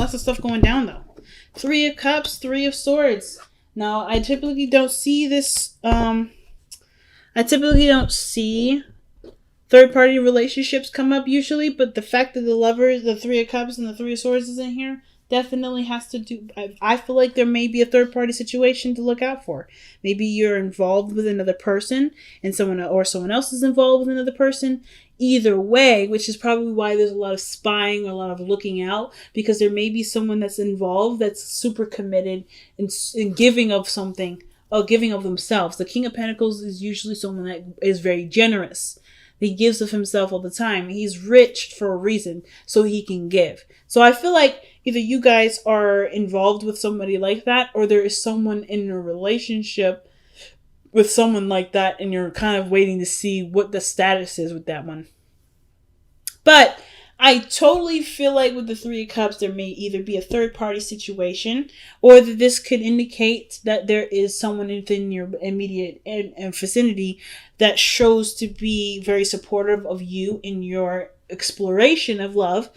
Lots of stuff going down though. 3 of Cups, 3 of Swords. Now, I typically don't see this. I typically don't see third-party relationships come up usually, but the fact that the Lovers, the 3 of Cups, and the 3 of Swords is in here definitely has to do. I feel like there may be a third-party situation to look out for. Maybe you're involved with another person, and someone else is involved with another person. Either way, which is probably why there's a lot of spying, a lot of looking out, because there may be someone that's involved that's super committed in giving of something, or giving of themselves. The King of Pentacles is usually someone that is very generous. He gives of himself all the time. He's rich for a reason, so he can give. So I feel like either you guys are involved with somebody like that, or there is someone in a relationship with someone like that, and you're kind of waiting to see what the status is with that one. But I totally feel like with the 3 of Cups, there may either be a third-party situation, or that this could indicate that there is someone within your immediate vicinity that shows to be very supportive of you in your exploration of love.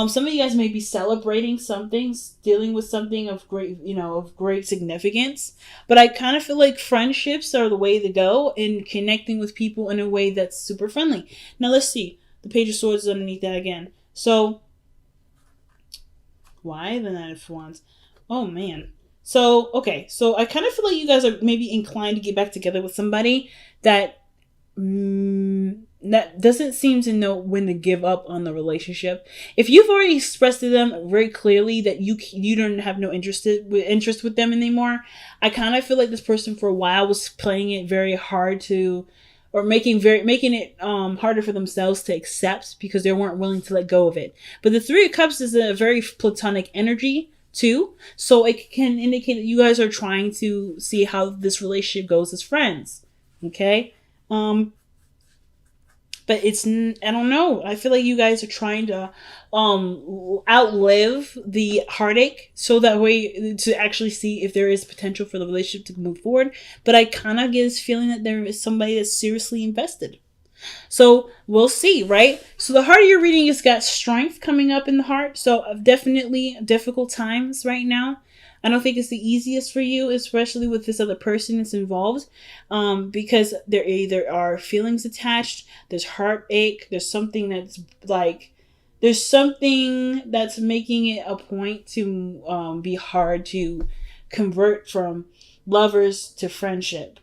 Some of you guys may be celebrating something, dealing with something of great significance. But I kind of feel like friendships are the way to go in connecting with people in a way that's super friendly. Now let's see. The Page of Swords is underneath that again. So, why the Knight of Wands? Oh man. So, okay. So I kind of feel like you guys are maybe inclined to get back together with somebody that that doesn't seem to know when to give up on the relationship. If you've already expressed to them very clearly that you don't have no interest with them anymore, I kind of feel like this person for a while was playing it very hard to, or making it harder for themselves to accept, because they weren't willing to let go of it. But the 3 of Cups is a very platonic energy too, so it can indicate that you guys are trying to see how this relationship goes as friends. Okay. But I don't know. I feel like you guys are trying to outlive the heartache, so that way to actually see if there is potential for the relationship to move forward. But I kind of get this feeling that there is somebody that's seriously invested. So we'll see, right? So the heart of your reading has got strength coming up in the heart. So definitely difficult times right now. I don't think it's the easiest for you, especially with this other person that's involved, because there either are feelings attached, there's heartache, there's something that's making it a point to be hard to convert from lovers to friendship.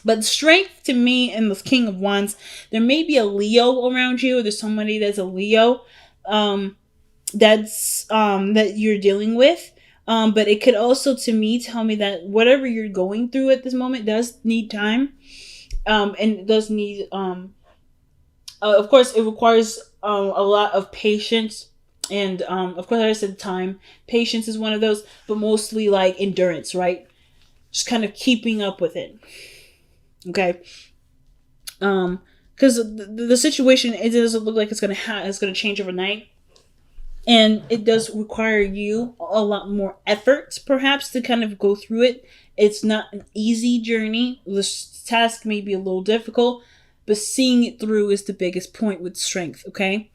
But strength to me in the King of Wands, there may be a Leo around you, or there's somebody that's a Leo. That you're dealing with, but it could also, to me, tell me that whatever you're going through at this moment does need time, and it does need of course it requires a lot of patience, and of course, like I said, time. Patience is one of those, but mostly like endurance, right? Just kind of keeping up with it. Okay. Because the situation, it doesn't look like it's gonna change overnight. And it does require you a lot more effort, perhaps, to kind of go through it. It's not an easy journey. The task may be a little difficult, but seeing it through is the biggest point with strength, okay?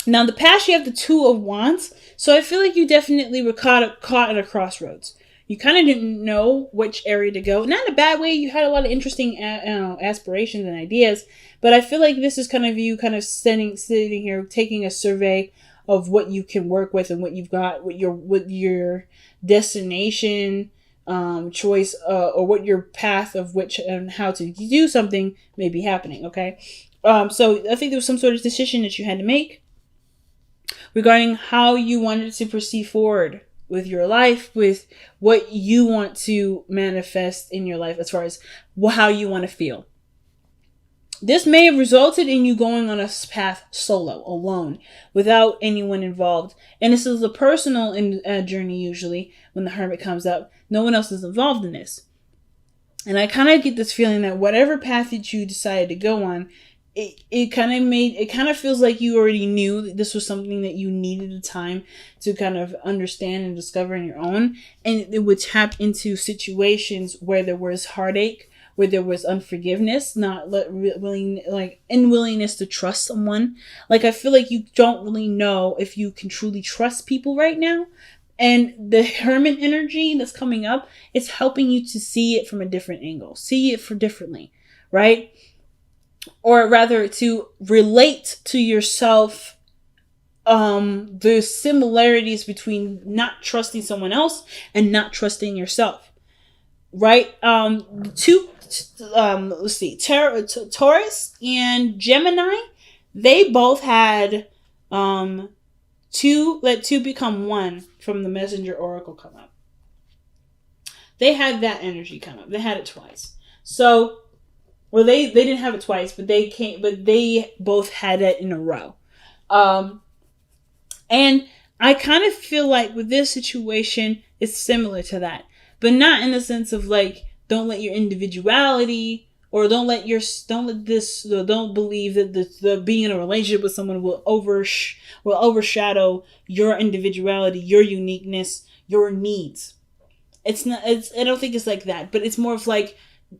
Now, in the past, you have the 2 of Wands. So I feel like you definitely were caught at a crossroads. You kind of didn't know which area to go. Not in a bad way. You had a lot of interesting aspirations and ideas. But I feel like this is kind of you kind of sitting here, taking a survey of what you can work with and what you've got, what your destination choice, or what your path of which and how to do something may be happening. Okay, so I think there was some sort of decision that you had to make regarding how you wanted to proceed forward with your life, with what you want to manifest in your life, as far as how you want to feel. This may have resulted in you going on a path solo, alone, without anyone involved. And this is a personal journey usually when the Hermit comes up. No one else is involved in this. And I kind of get this feeling that whatever path that you decided to go on, it kind of feels like you already knew that this was something that you needed the time to kind of understand and discover on your own. And it would tap into situations where there was heartache, where there was unforgiveness, not willing, like unwillingness to trust someone. Like, I feel like you don't really know if you can truly trust people right now. And the hermit energy that's coming up is helping you to see it from a different angle, see it for differently, right? Or rather, to relate to yourself the similarities between not trusting someone else and not trusting yourself, right? Let's see, Taurus and Gemini, they both had let two become one from the Messenger Oracle come up. They had that energy come up. They had it twice. So, well, they didn't have it twice, but they both had it in a row. And I kind of feel like with this situation, it's similar to that, but not in the sense of like, don't let your individuality, or don't believe that the being in a relationship with someone will overshadow your individuality, your uniqueness, your needs. I don't think it's like that, but it's more of like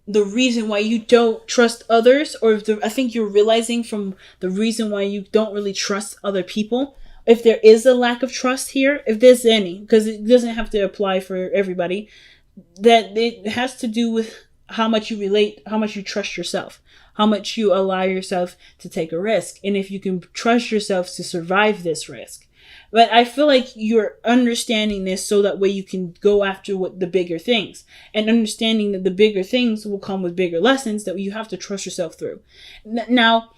the reason why you don't trust others, or I think you're realizing from the reason why you don't really trust other people. If there is a lack of trust here, if there's any, because it doesn't have to apply for everybody, that it has to do with how much you relate, how much you trust yourself, how much you allow yourself to take a risk, and if you can trust yourself to survive this risk. But I feel like you're understanding this so that way you can go after the bigger things, and understanding that the bigger things will come with bigger lessons that you have to trust yourself through. Now,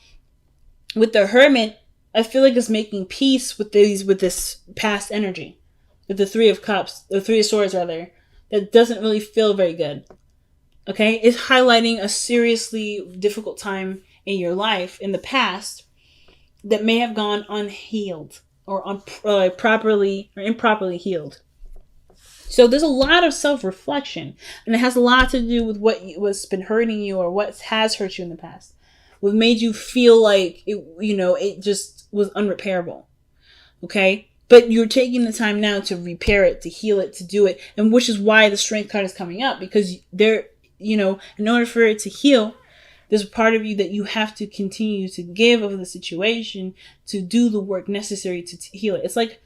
with the Hermit, I feel like it's making peace with this past energy, with the Three of Cups, the Three of Swords rather, that doesn't really feel very good. Okay, it's highlighting a seriously difficult time in your life in the past that may have gone unhealed or improperly healed. So there's a lot of self-reflection, and it has a lot to do with what's been hurting you or what has hurt you in the past. What made you feel like it just was unrepairable. Okay? But you're taking the time now to repair it, to heal it, to do it. And which is why the Strength card is coming up, because in order for it to heal, there's a part of you that you have to continue to give of the situation, to do the work necessary to heal it. It's like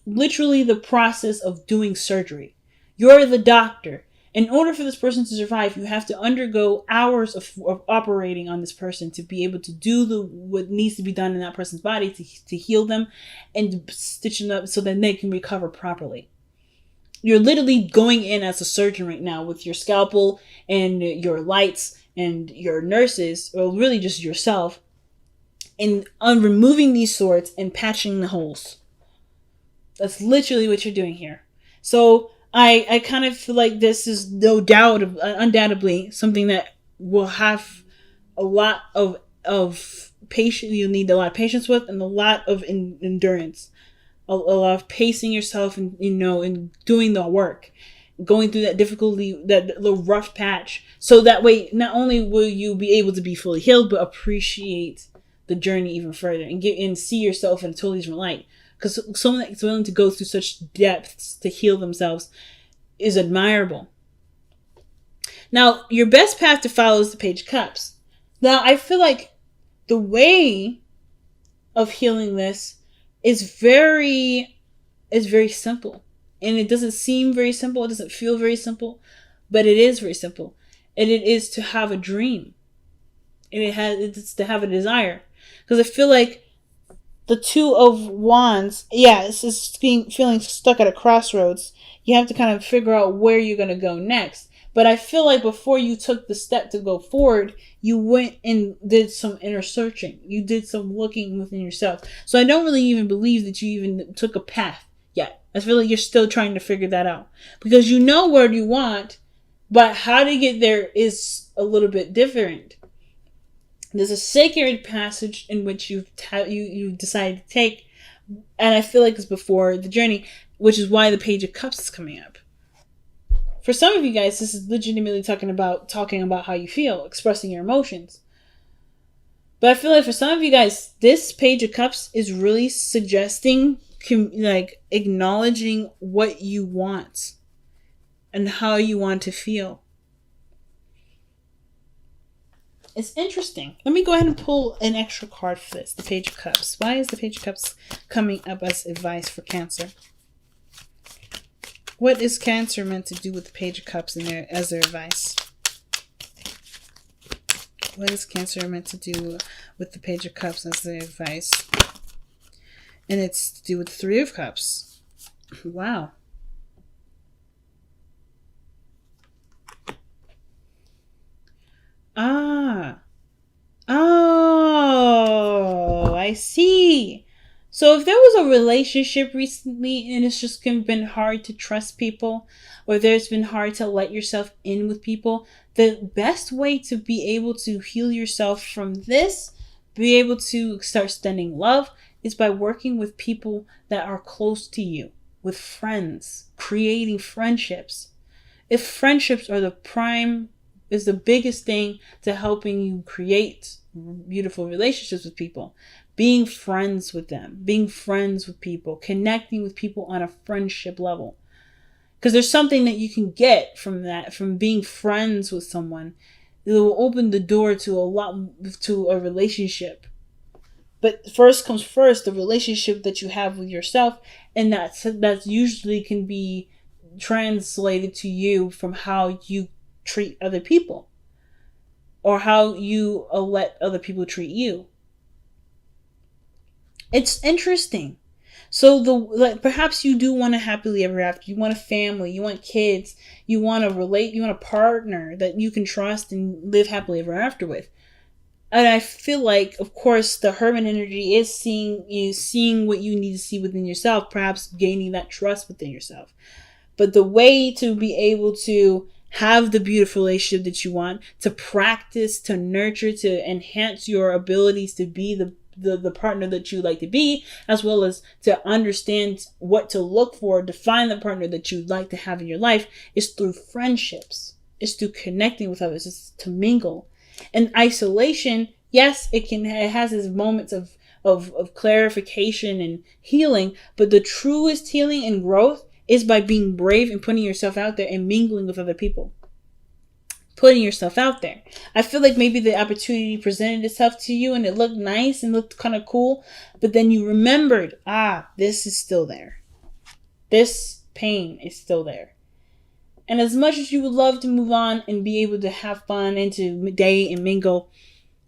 literally the process of doing surgery. You're the doctor. In order for this person to survive, you have to undergo hours of operating on this person to be able to do what needs to be done in that person's body to heal them and stitch them up so that they can recover properly. You're literally going in as a surgeon right now with your scalpel and your lights and your nurses, or really just yourself, and removing these swords and patching the holes. That's literally what you're doing here. So I kind of feel like this is no doubt, undoubtedly, something that will have a lot of patience. You need a lot of patience with, and a lot of endurance, a lot of pacing yourself, and and doing the work, going through that difficulty, that little rough patch, so that way not only will you be able to be fully healed, but appreciate the journey even further and see yourself in a totally different light. Because someone that's willing to go through such depths to heal themselves is admirable. Now, your best path to follow is the Page of Cups. Now, I feel like the way of healing this is very simple. And it doesn't seem very simple. It doesn't feel very simple. But it is very simple. And it is to have a dream. And it's to have a desire. Because I feel like the Two of Wands, it's just feeling stuck at a crossroads. You have to kind of figure out where you're going to go next. But I feel like before you took the step to go forward, you went and did some inner searching. You did some looking within yourself. So I don't really even believe that you even took a path yet. I feel like you're still trying to figure that out. Because you know where you want, but how to get there is a little bit different. There's a sacred passage in which you decided to take, and I feel like it's before the journey, which is why the Page of Cups is coming up. For some of you guys, this is legitimately talking about how you feel, expressing your emotions. But I feel like for some of you guys, this Page of Cups is really suggesting, acknowledging what you want and how you want to feel. It's interesting. Let me go ahead and pull an extra card for this. The Page of Cups. Why is the Page of Cups coming up as advice for Cancer? What is Cancer meant to do with the Page of Cups as their advice? What is Cancer meant to do with the Page of Cups as their advice? And it's to do with the Three of Cups. Wow. Oh, I see. So if there was a relationship recently and it's just been hard to trust people, or there's been hard to let yourself in with people, the best way to be able to heal yourself from this, be able to start extending love, is by working with people that are close to you, with friends, creating friendships. If friendships are is the biggest thing to helping you create beautiful relationships with people. Being friends with them, being friends with people, connecting with people on a friendship level. Because there's something that you can get from that, from being friends with someone. It will open the door to a relationship. But first comes first, the relationship that you have with yourself, and that's usually can be translated to you from how you treat other people, or how you let other people treat you. It's interesting. So perhaps you do want a happily ever after. You want a family, you want kids, you want a partner that you can trust and live happily ever after with. And I feel like, of course, the Hermit energy is seeing what you need to see within yourself, perhaps gaining that trust within yourself. But the way to be able to have the beautiful relationship that you want, to practice, to nurture, to enhance your abilities to be the partner that you like to be, as well as to understand what to look for, to find the partner that you'd like to have in your life, is through friendships. It's through connecting with others. It's to mingle. And isolation, yes, it has its moments of clarification and healing, but the truest healing and growth is by being brave and putting yourself out there and mingling with other people. Putting yourself out there. I feel like maybe the opportunity presented itself to you and it looked nice and looked kind of cool, but then you remembered, this is still there. This pain is still there. And as much as you would love to move on and be able to have fun and to date and mingle,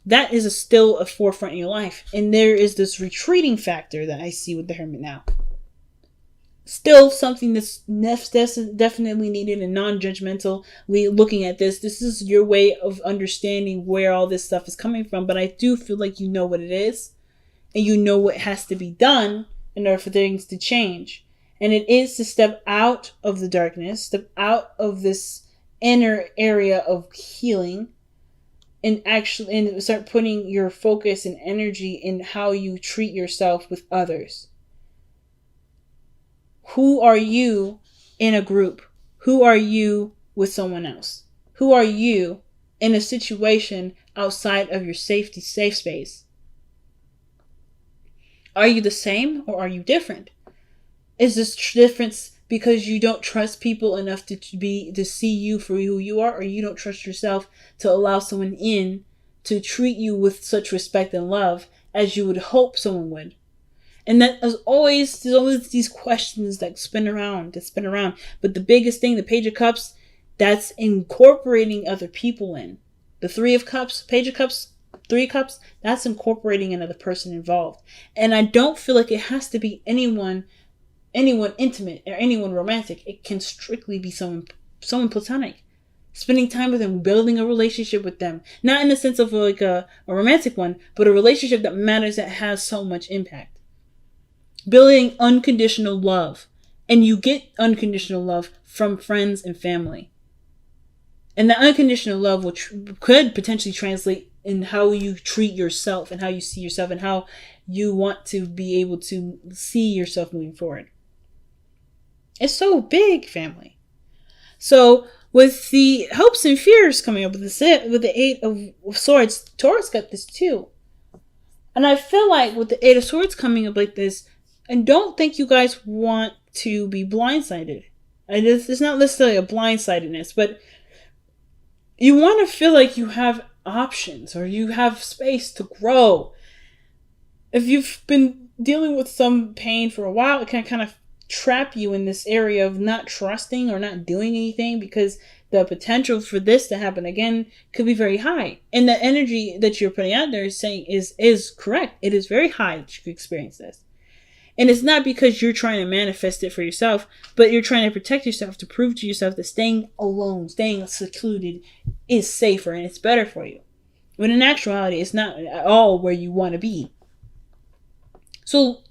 that is still a forefront in your life. And there is this retreating factor that I see with the Hermit now. Still something that's definitely needed and non-judgmental. Looking at this is your way of understanding where all this stuff is coming from. But I do feel like you know what it is. And you know what has to be done in order for things to change. And it is to step out of the darkness, step out of this inner area of healing, and start putting your focus and energy in how you treat yourself with others. Who are you in a group? Who are you with someone else? Who are you in a situation outside of your safe space? Are you the same or are you different? Is this difference because you don't trust people enough to see you for who you are, or you don't trust yourself to allow someone in to treat you with such respect and love as you would hope someone would? And there's always these questions that spin around. But the biggest thing, the Page of Cups, that's incorporating other people in. The Three of Cups, Page of Cups, Three of Cups, that's incorporating another person involved. And I don't feel like it has to be anyone intimate or anyone romantic. It can strictly be someone platonic. Spending time with them, building a relationship with them. Not in the sense of like a romantic one, but a relationship that matters, that has so much impact. Building unconditional love. And you get unconditional love from friends and family. And the unconditional love could potentially translate in how you treat yourself and how you see yourself and how you want to be able to see yourself moving forward. It's so big, family. So with the hopes and fears coming up with the Eight of Swords, Taurus got this too. And I feel like with the Eight of Swords coming up like this, and don't think you guys want to be blindsided. And it's not necessarily a blindsidedness, but you want to feel like you have options, or you have space to grow. If you've been dealing with some pain for a while, it can kind of trap you in this area of not trusting or not doing anything, because the potential for this to happen again could be very high. And the energy that you're putting out there is saying is correct. It is very high that you could experience this. And it's not because you're trying to manifest it for yourself, but you're trying to protect yourself, to prove to yourself that staying alone, staying secluded is safer and it's better for you. When in actuality, it's not at all where you want to be. So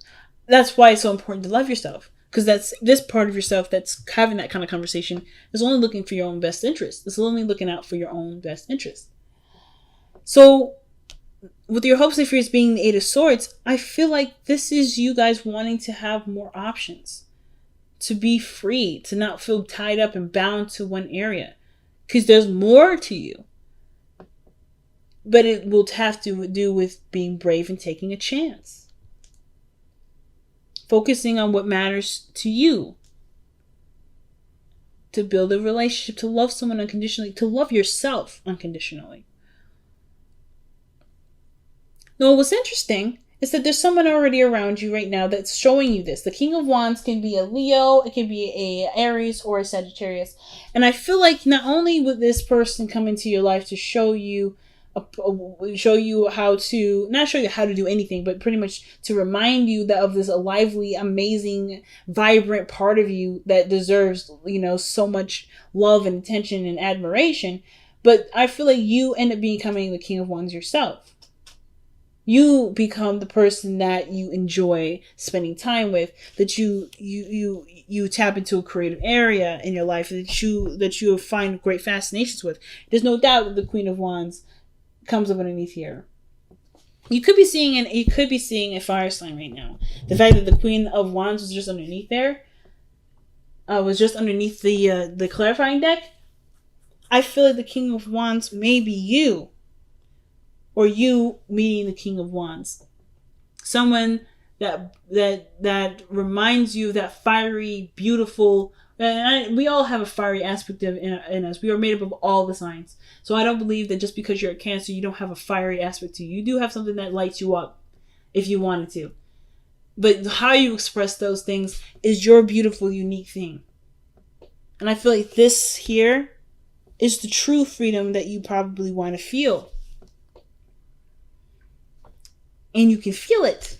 that's why it's so important to love yourself. Because that's this part of yourself that's having that kind of conversation is only looking for your own best interest. It's only looking out for your own best interest. So with your hopes and fears being the Eight of Swords, I feel like this is you guys wanting to have more options. To be free. To not feel tied up and bound to one area. Because there's more to you. But it will have to do with being brave and taking a chance. Focusing on what matters to you. To build a relationship, to love someone unconditionally, to love yourself unconditionally. Now, what's interesting is that there's someone already around you right now that's showing you this. The King of Wands can be a Leo, it can be a Aries or a Sagittarius. And I feel like not only would this person come into your life to show you how to, not show you how to do anything, but pretty much to remind you that of this lively, amazing, vibrant part of you that deserves, so much love and attention and admiration. But I feel like you end up becoming the King of Wands yourself. You become the person that you enjoy spending time with, that you tap into a creative area in your life that you find great fascinations with. There's no doubt that the Queen of Wands comes up underneath here. You could be seeing a fire sign right now. The fact that the Queen of Wands was just underneath there, was just underneath the clarifying deck. I feel like the King of Wands may be you, or you meeting the King of Wands. Someone that reminds you of that fiery, beautiful. We all have a fiery aspect in us. We are made up of all the signs. So I don't believe that just because you're a Cancer, you don't have a fiery aspect to you. You do have something that lights you up if you wanted to. But how you express those things is your beautiful, unique thing. And I feel like this here is the true freedom that you probably want to feel. And you can feel it.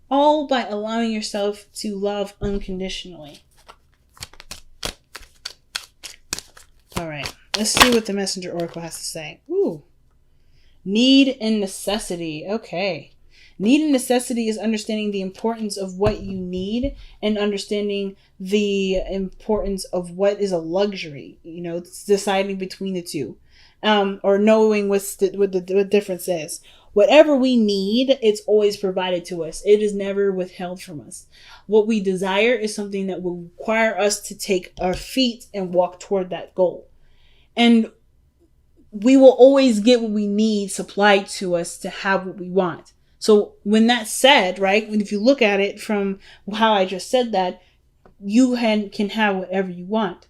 All by allowing yourself to love unconditionally. Alright, let's see what the Messenger Oracle has to say. Ooh. Need and necessity. Okay. Need and necessity is understanding the importance of what you need and understanding the importance of what is a luxury. It's deciding between the two. Or knowing what the difference is. Whatever we need, it's always provided to us. It is never withheld from us. What we desire is something that will require us to take our feet and walk toward that goal. And we will always get what we need supplied to us to have what we want. So when that's said, right, if you look at it from how I just said that, you can have whatever you want.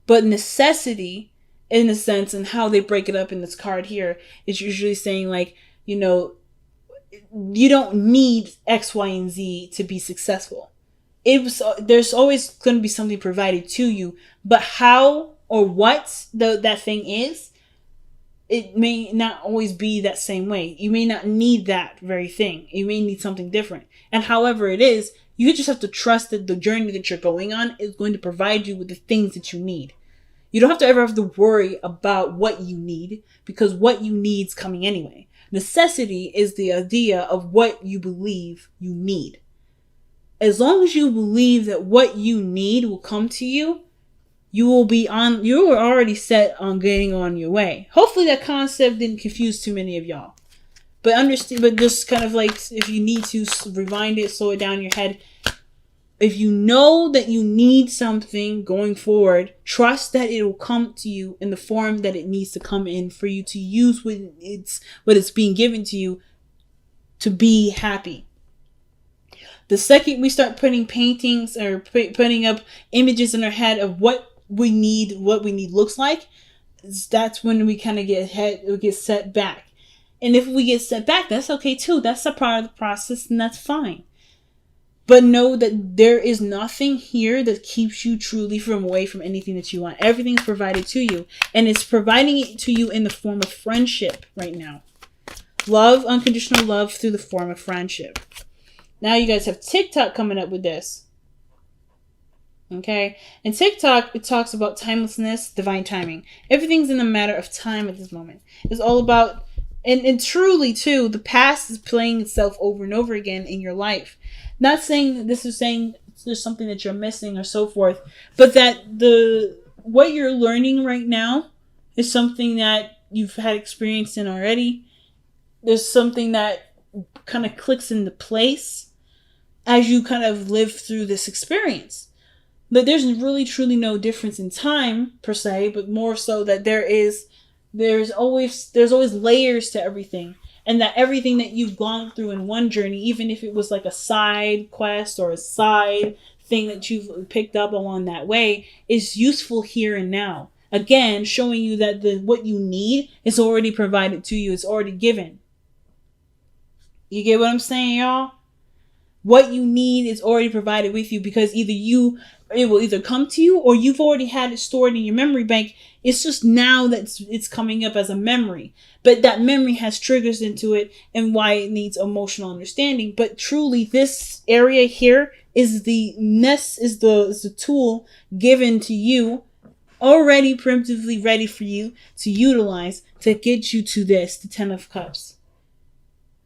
But necessity, in a sense, and how they break it up in this card here, is usually saying you don't need X, Y, and Z to be successful. There's always going to be something provided to you, but how or what that thing is, it may not always be that same way. You may not need that very thing. You may need something different. And however it is, you just have to trust that the journey that you're going on is going to provide you with the things that you need. You don't have to worry about what you need, because what you need is coming anyway. Necessity is the idea of what you believe you need. As long as you believe that what you need will come to you, you are already set on getting on your way. Hopefully that concept didn't confuse too many of y'all. But understand, but just kind of if you need to rewind it, slow it down in your head. If you know that you need something going forward, trust that it will come to you in the form that it needs to come in for you to use what it's being given to you to be happy. The second we start putting paintings or putting up images in our head of what we need looks like, that's when we kind of get set back. And if we get set back, that's okay too. That's a part of the process, and that's fine. But know that there is nothing here that keeps you truly from away from anything that you want. Everything's provided to you. And it's providing it to you in the form of friendship right now. Love, unconditional love through the form of friendship. Now you guys have TikTok coming up with this. Okay? And TikTok, it talks about timelessness, divine timing. Everything's in a matter of time at this moment. It's all about, and truly too, the past is playing itself over and over again in your life. Not saying that this is saying there's something that you're missing or so forth, but that what you're learning right now is something that you've had experience in already. There's something that kind of clicks into place as you kind of live through this experience. But there's really truly no difference in time per se, but more so that there's always layers to everything. And that everything that you've gone through in one journey, even if it was like a side quest or a side thing that you've picked up along that way, is useful here and now. Again, showing you that what you need is already provided to you. It's already given. You get what I'm saying, y'all? What you need is already provided with you, because it will either come to you or you've already had it stored in your memory bank. It's just now that it's coming up as a memory. But that memory has triggers into it and why it needs emotional understanding. But truly, this area here is the tool given to you, already primitively ready for you to utilize to get you to this, the 10 of Cups.